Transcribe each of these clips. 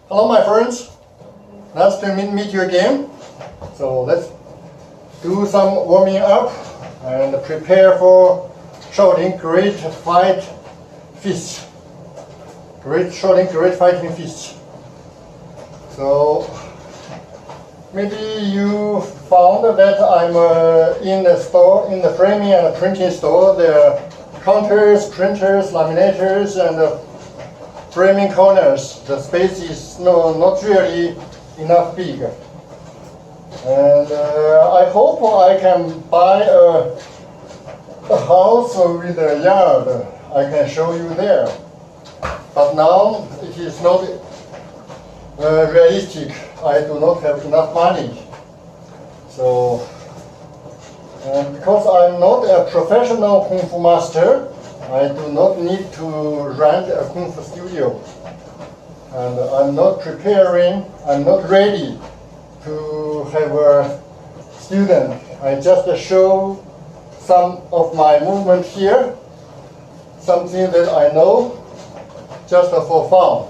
Hello my friends, nice to meet you again. So let's do some warming up and prepare for Shaolin Great Fight Fists. Shaolin Great Fighting Fists. So maybe you found that I'm in the store, in the framing and printing store. There are counters, printers, laminators, and framing corners. The space is not really enough big. And I hope I can buy a house with a yard. I can show you there. But now it is not realistic. I do not have enough money. So, because I'm not a professional Kung Fu master, I do not need to rent a Kung Fu studio. And I'm not ready to have a student. I just show some of my movement here, something that I know, just for fun,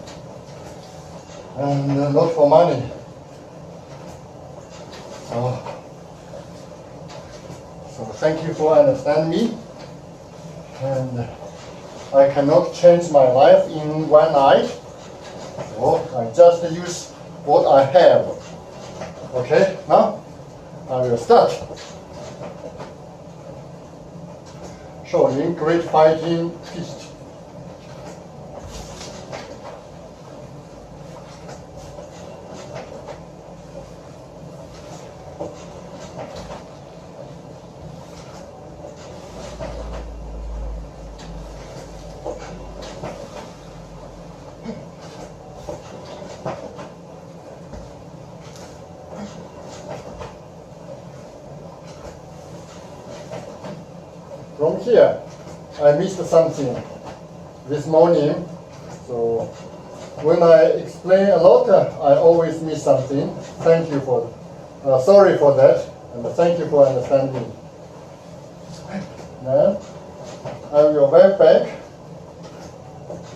and not for money. So thank you for understanding me. And I cannot change my life in one night, so I just use what I have. Okay, now I will start. Shaolin Great Fighting Fists. From here, I missed something this morning. So when I explain a lot, I always miss something. Thank you for, sorry for that, and thank you for understanding. Now I will wave back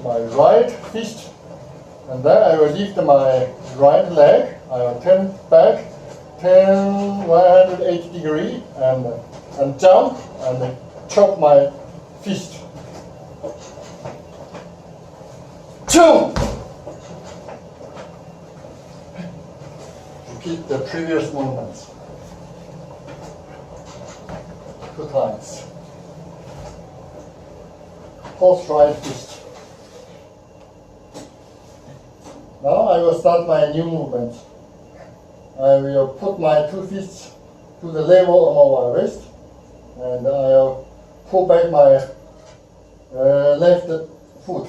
my right fist, and then I will lift my right leg. I will turn back 180 degrees and jump and chop my fist. Two. Repeat the previous movements 2 times. Post right fist. Now I will start my new movement. I will put my 2 fists to the level of my waist, and I will pull back my left foot.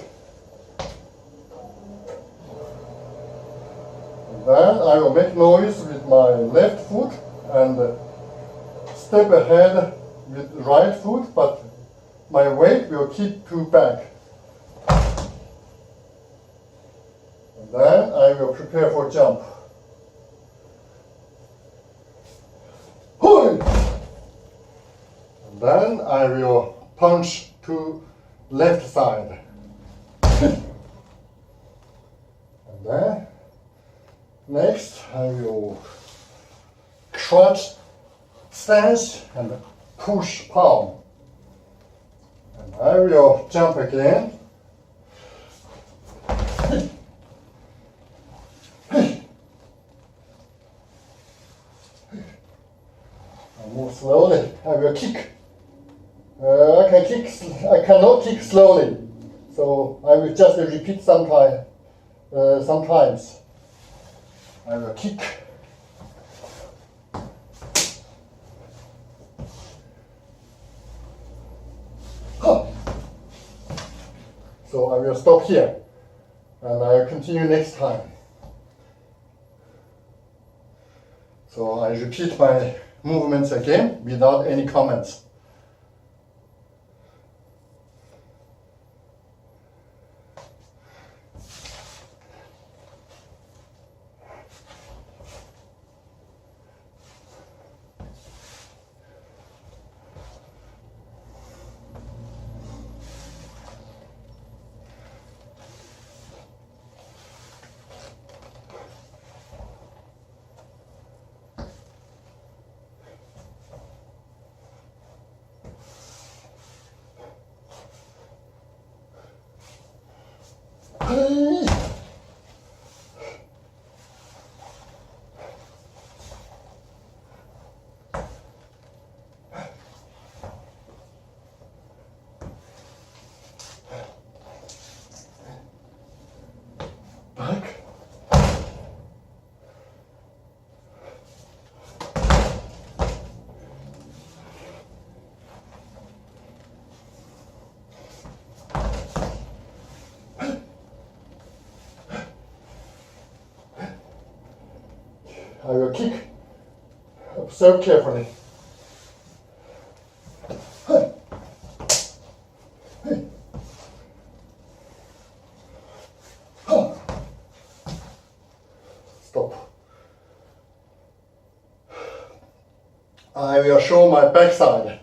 And then I will make noise with my left foot and step ahead with right foot, but my weight will keep back. And then I will prepare for jump. Then I will punch to left side. And then next I will crouch stance and push palm. And I will jump again. I move slowly. I will kick. I cannot kick slowly, so I will just repeat sometimes. I will kick. So I will stop here, and I will continue next time. So I repeat my movements again without any comments. Back. I will kick. Observe carefully. Stop. I will show my backside.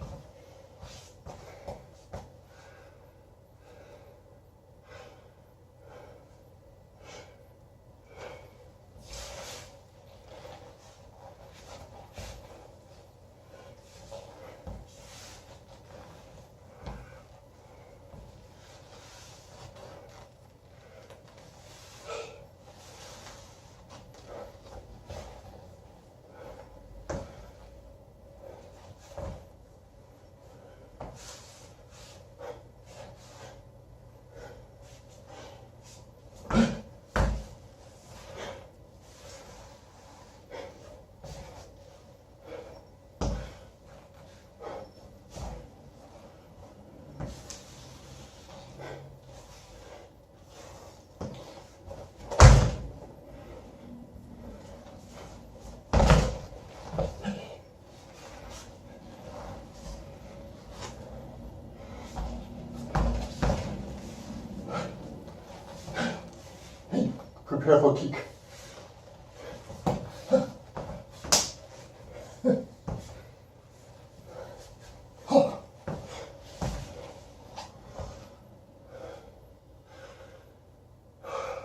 Prepare for kick.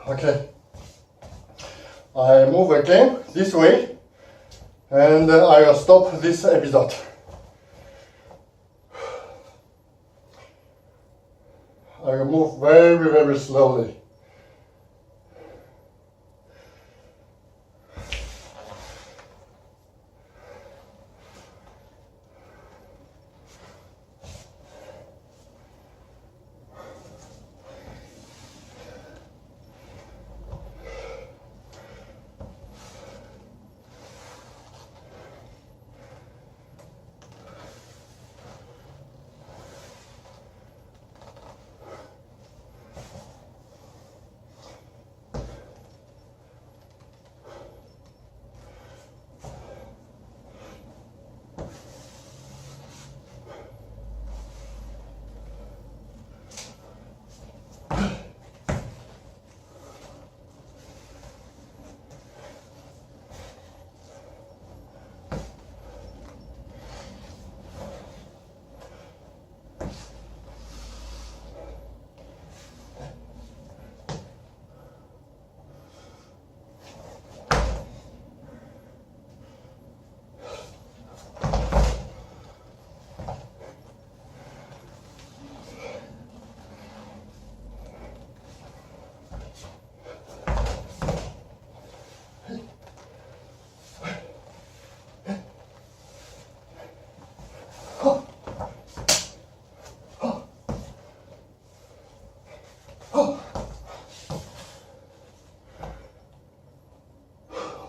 Okay. I move again this way, and I will stop this episode. I will move very slowly.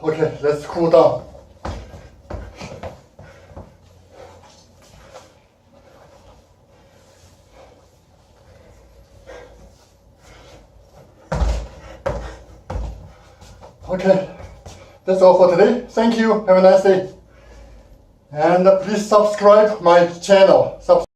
Okay, let's cool down. Okay, that's all for today. Thank you. Have a nice day. And please subscribe my channel.